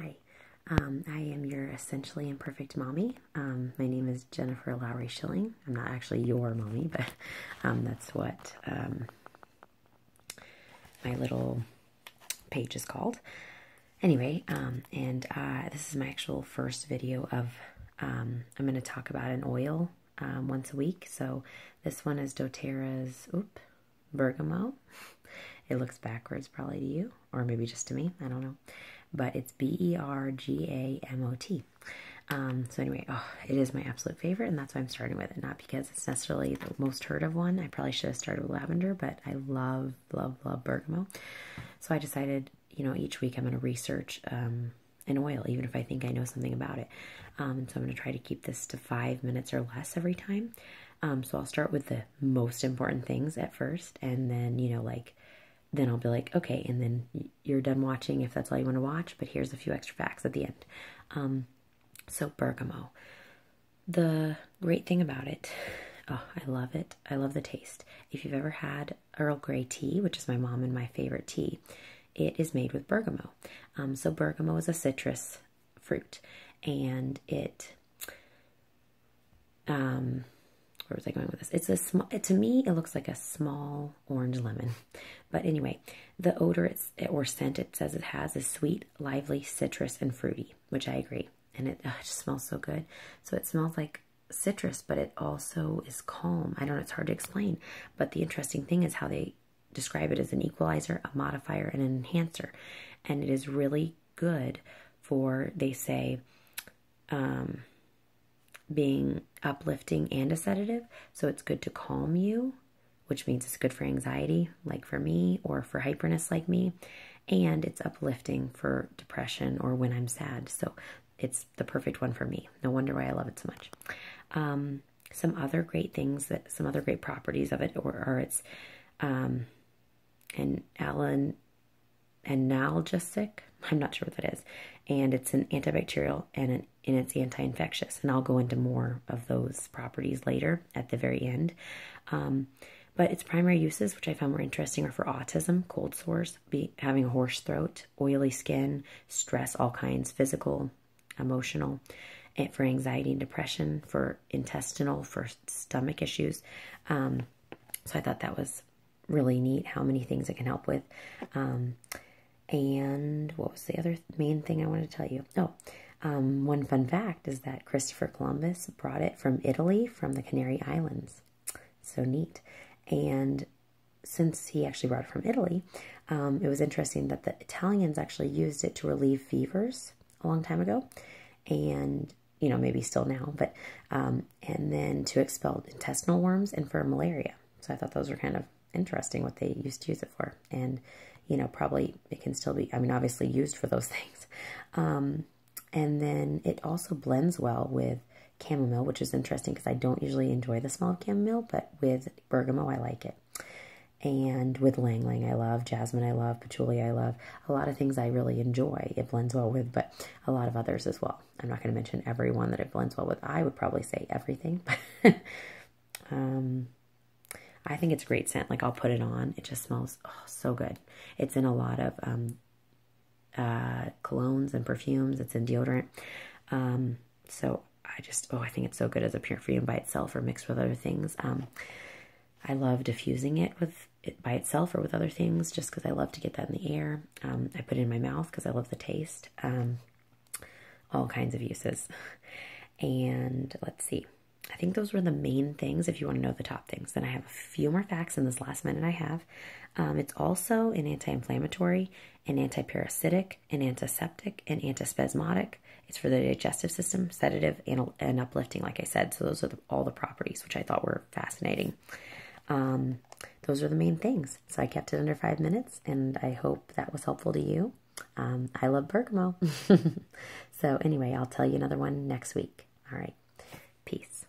Hi, I am your essentially imperfect mommy. My name is Jennifer Lowry Schilling. I'm not actually your mommy, but that's what my little page is called. Anyway, this is my actual first video of, I'm going to talk about an oil once a week. So this one is dõTERRA's, Bergamot. It looks backwards probably to you, or maybe just to me, I don't know. But it's Bergamot. So anyway, it is my absolute favorite, and that's why I'm starting with it. Not because it's necessarily the most heard of one. I probably should have started with lavender, but I love, love, love bergamot. So I decided, each week I'm going to research an oil, even if I think I know something about it. And so I'm going to try to keep this to 5 minutes or less every time. So I'll start with the most important things at first, and then, then I'll be like, okay, and then you're done watching if that's all you want to watch, but here's a few extra facts at the end. So bergamot. The great thing about it, I love it. I love the taste. If you've ever had Earl Grey tea, which is my mom and my favorite tea, it is made with bergamot. So bergamot is a citrus fruit, and it, where was I going with this? It's a small, to me, it looks like a small orange lemon. But anyway, the odor or scent it says it has is sweet, lively, citrus, and fruity, which I agree. And it just smells so good. So it smells like citrus, but it also is calm. I don't know, it's hard to explain. But the interesting thing is how they describe it as an equalizer, a modifier, and an enhancer. And it is really good for, they say, being uplifting and a sedative. So it's good to calm you, which means it's good for anxiety, like for me, or for hyperness like me. And it's uplifting for depression or when I'm sad. So it's the perfect one for me. No wonder why I love it so much. Some other great things, some other great properties of it are its an analgesic. I'm not sure what that is. And it's an antibacterial and it's anti-infectious. And I'll go into more of those properties later at the very end. But its primary uses, which I found more interesting, are for autism, cold sores, having a hoarse throat, oily skin, stress, all kinds, physical, emotional, and for anxiety and depression, for intestinal, for stomach issues. So I thought that was really neat how many things it can help with. And what was the other main thing I wanted to tell you? One fun fact is that Christopher Columbus brought it from Italy, from the Canary Islands. So neat. And since he actually brought it from Italy, it was interesting that the Italians actually used it to relieve fevers a long time ago. And, maybe still now, but, and then to expel intestinal worms and for malaria. So I thought those were kind of interesting what they used to use it for. And, probably it can still be, obviously used for those things. And then it also blends well with chamomile, which is interesting because I don't usually enjoy the smell of chamomile, but with bergamot, I like it. And with ylang ylang, I love. Jasmine, I love. Patchouli, I love. A lot of things I really enjoy. It blends well with, but a lot of others as well. I'm not going to mention every one that it blends well with. I would probably say everything. I think it's a great scent. Like, I'll put it on. It just smells so good. It's in a lot of colognes and perfumes. It's in deodorant. So I think it's so good as a perfume by itself or mixed with other things. I love diffusing it by itself or with other things just because I love to get that in the air. I put it in my mouth because I love the taste. All kinds of uses. And let's see. I think those were the main things if you want to know the top things. Then I have a few more facts in this last minute I have. It's also an anti-inflammatory, an antiparasitic, an antiseptic, an antispasmodic. It's for the digestive system, sedative, and uplifting, like I said. So those are all the properties, which I thought were fascinating. Those are the main things. So I kept it under 5 minutes, and I hope that was helpful to you. I love bergamot. So anyway, I'll tell you another one next week. All right. Peace.